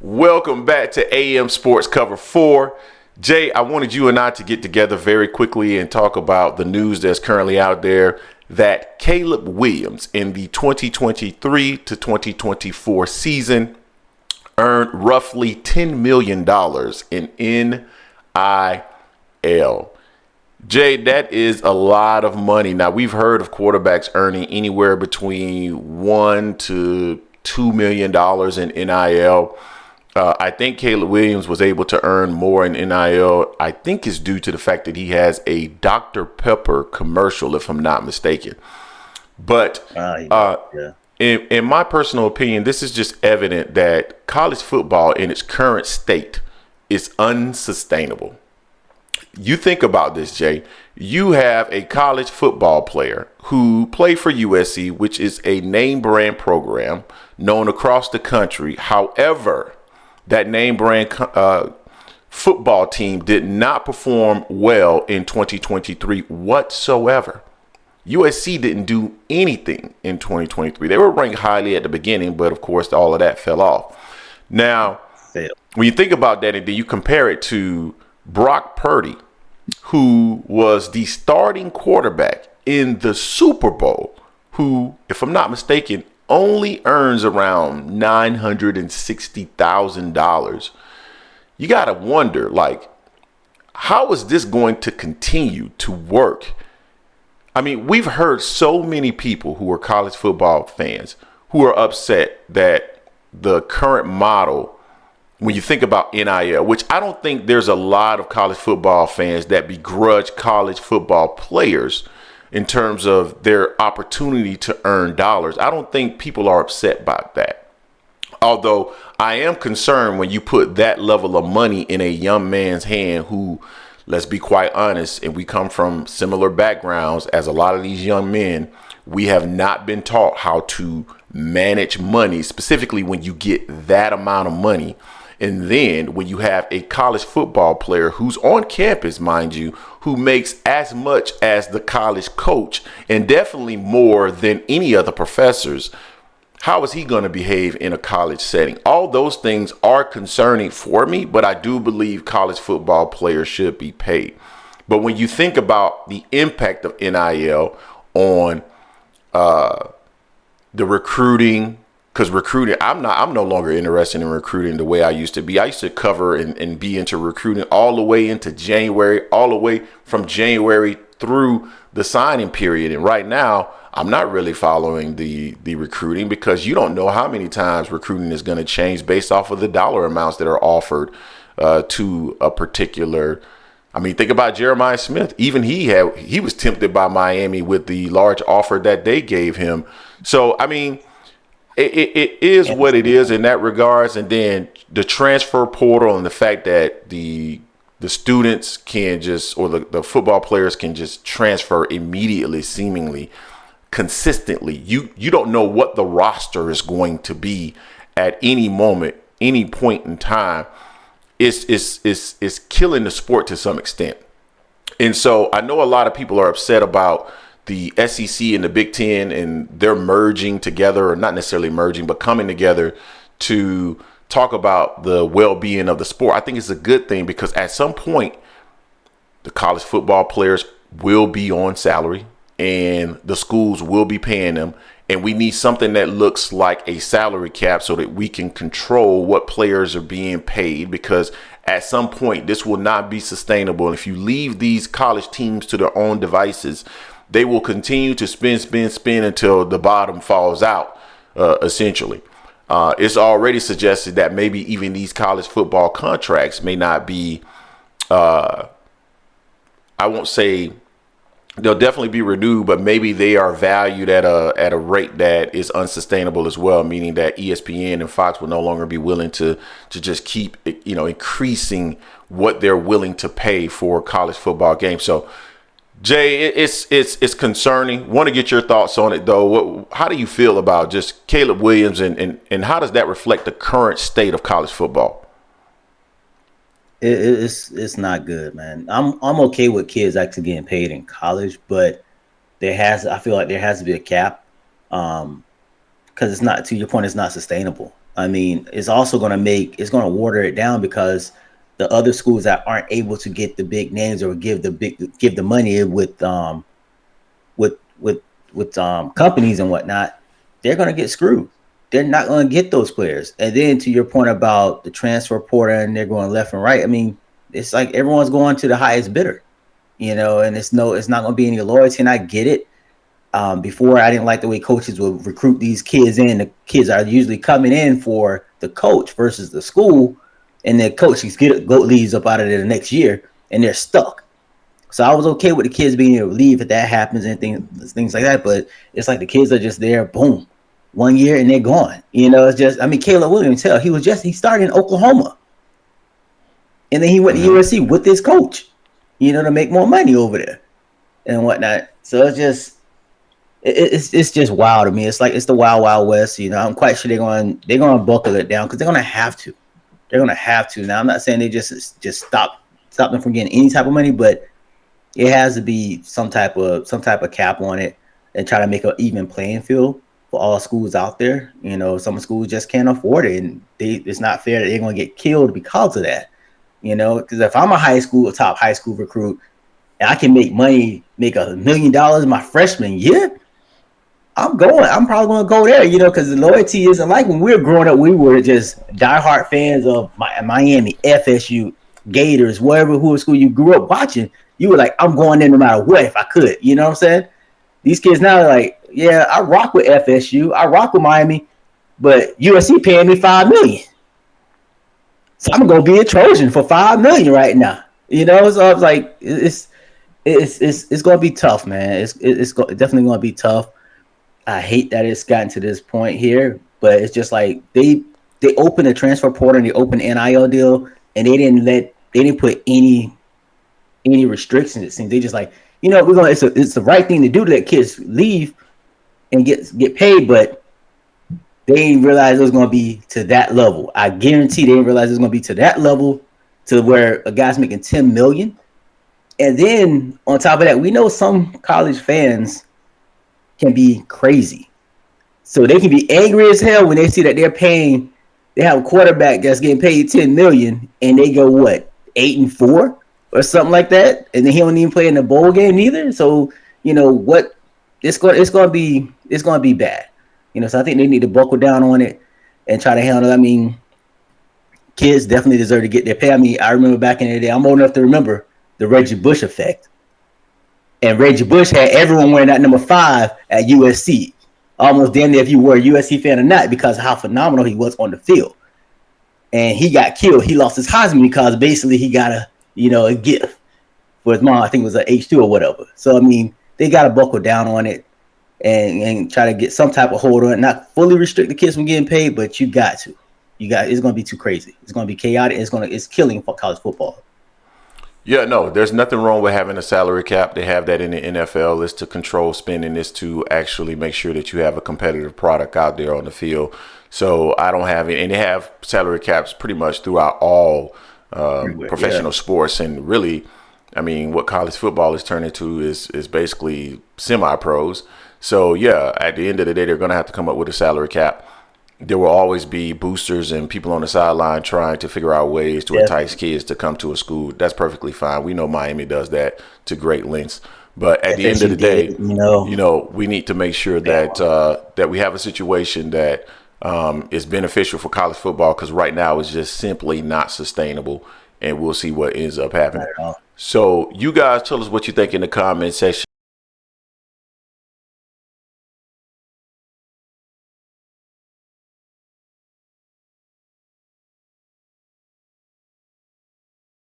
Welcome back to AM Sports Cover 4. Jay, I wanted you and I to get together very quickly and talk about the news that's currently out there that Caleb Williams in the 2023 to 2024 season earned roughly $10 million in NIL. Jay, that is a lot of money. Now, we've heard of quarterbacks earning anywhere between $1 to $2 million in NIL. I think Caleb Williams was able to earn more in NIL. I think it's due to the fact that he has a Dr. Pepper commercial, if I'm not mistaken. But in my personal opinion, this is just evident that college football in its current state is unsustainable. You think about this, Jay. You have a college football player who played for USC, which is a name brand program known across the country. However, that name brand football team did not perform well in 2023 whatsoever. USC didn't do anything in 2023. They were ranked highly at the beginning, but of course, all of that fell off. Now, when you think about that and then you compare it to Brock Purdy, who was the starting quarterback in the Super Bowl, who, if I'm not mistaken, only earns around $960,000. You got to wonder, like, how is this going to continue to work? I mean, we've heard so many people who are college football fans who are upset that the current model, when you think about NIL, which I don't think there's a lot of college football fans that begrudge college football players in terms of their opportunity to earn dollars. I don't think people are upset about that. Although I am concerned when you put that level of money in a young man's hand who, let's be quite honest, and we come from similar backgrounds as a lot of these young men, we have not been taught how to manage money, specifically when you get that amount of money. And then when you have a college football player who's on campus, mind you, who makes as much as the college coach and definitely more than any other professors, how is he going to behave in a college setting? All those things are concerning for me, but I do believe college football players should be paid. But when you think about the impact of NIL on the recruiting, because recruiting, I'm no longer interested in recruiting the way I used to be. I used to cover and be into recruiting all the way into January, all the way from January through the signing period. And right now, I'm not really following the recruiting because you don't know how many times recruiting is going to change based off of the dollar amounts that are offered to a particular. I mean, think about Jeremiah Smith. Even he was tempted by Miami with the large offer that they gave him. So, I mean, it is what it is in that regards. And then the transfer portal and the fact that the students can just, or the football players can just transfer immediately, seemingly consistently. You don't know what the roster is going to be at any moment, any point in time. It's killing the sport to some extent. And so I know a lot of people are upset about the SEC and the Big Ten and they're merging together, or not necessarily merging, but coming together to talk about the well-being of the sport. I think it's a good thing because at some point, the college football players will be on salary and the schools will be paying them. And we need something that looks like a salary cap so that we can control what players are being paid, because at some point this will not be sustainable. And if you leave these college teams to their own devices, they will continue to spin until the bottom falls out, essentially. It's already suggested that maybe even these college football contracts may not be, I won't say they'll definitely be renewed, but maybe they are valued at a rate that is unsustainable as well, meaning that ESPN and Fox will no longer be willing to just keep, increasing what they're willing to pay for college football games. So, Jay, it's concerning. Want to get your thoughts on it, though. How do you feel about just Caleb Williams and how does that reflect the current state of college football? It's not good, man. I'm okay with kids actually getting paid in college, but I feel like there has to be a cap, because it's not, to your point, it's not sustainable. I mean, it's going to water it down because the other schools that aren't able to get the big names or give the money with with companies and whatnot, they're going to get screwed. They're not going to get those players. And then to your point about the transfer portal and they're going left and right, I mean, it's like everyone's going to the highest bidder, and it's not going to be any loyalty. And I get it. Before, I didn't like the way coaches would recruit these kids in. The kids are usually coming in for the coach versus the school, and the coach leaves up out of there the next year, and they're stuck. So I was okay with the kids being able to leave if that happens and things like that. But it's like the kids are just there, boom, 1 year and they're gone. It's just, I mean, Caleb Williams, he started in Oklahoma, and then he went to USC with his coach, to make more money over there and whatnot. So it's just. It's just wild to me. It's like it's the wild wild west. I'm quite sure they're going to buckle it down because they're going to have to. They're going to have to. Now I'm not saying they just stop them from getting any type of money, but it has to be some type of cap on it and try to make an even playing field for all schools out there. Some schools just can't afford it, and it's not fair that they're going to get killed because of that. Because if I'm a top high school recruit, and I can make $1 million my freshman year, I'm probably going to go there, because the loyalty isn't like when we were growing up. We were just diehard fans of Miami, FSU, Gators, whoever school you grew up watching. You were like, I'm going there no matter what if I could. You know what I'm saying? These kids now are like, yeah, I rock with FSU, I rock with Miami, but USC paying me $5 million, so I'm gonna be a Trojan for $5 million right now. So I was like, it's gonna be tough, man. It's definitely gonna be tough. I hate that it's gotten to this point here, but it's just like they opened a transfer portal and they opened an NIL deal, and they didn't put any restrictions. It seems they just like, it's the right thing to do to let kids leave and get paid, but they didn't realize it was going to be to that level. I guarantee they didn't realize it was going to be to that level, to where a guy's making $10 million. And then on top of that, we know some college fans can be crazy. So they can be angry as hell when they see that they have a quarterback that's getting paid $10 million and they go, what, 8-4 or something like that, and then he don't even play in the bowl game either. So what, it's gonna be bad. So I think they need to buckle down on it and try to handle it. I mean, kids definitely deserve to get their pay. I mean, I remember back in the day, I'm old enough to remember the Reggie Bush effect. And Reggie Bush had everyone wearing that number 5 at USC. Almost damn near if you were a USC fan or not, because of how phenomenal he was on the field. And he got killed. He lost his Heisman because basically he got a gift for his mom. I think it was an H2 or whatever. So, I mean, they got to buckle down on it and try to get some type of hold on it. Not fully restrict the kids from getting paid, but you got to. It's going to be too crazy. It's going to be chaotic. It's killing college football. Yeah, no, there's nothing wrong with having a salary cap. They have that in the NFL. It's to control spending. It's to actually make sure that you have a competitive product out there on the field. So I don't have it. And they have salary caps pretty much throughout all professional sports. And really, I mean, what college football is turned into is basically semi-pros. So, yeah, at the end of the day, they're going to have to come up with a salary cap. There will always be boosters and people on the sideline trying to figure out ways to entice kids to come to a school. That's perfectly fine. We know Miami does that to great lengths. But at the end of the day, we need to make sure that we have a situation that is beneficial for college football, because right now it's just simply not sustainable, and we'll see what ends up happening. So you guys tell us what you think in the comment section.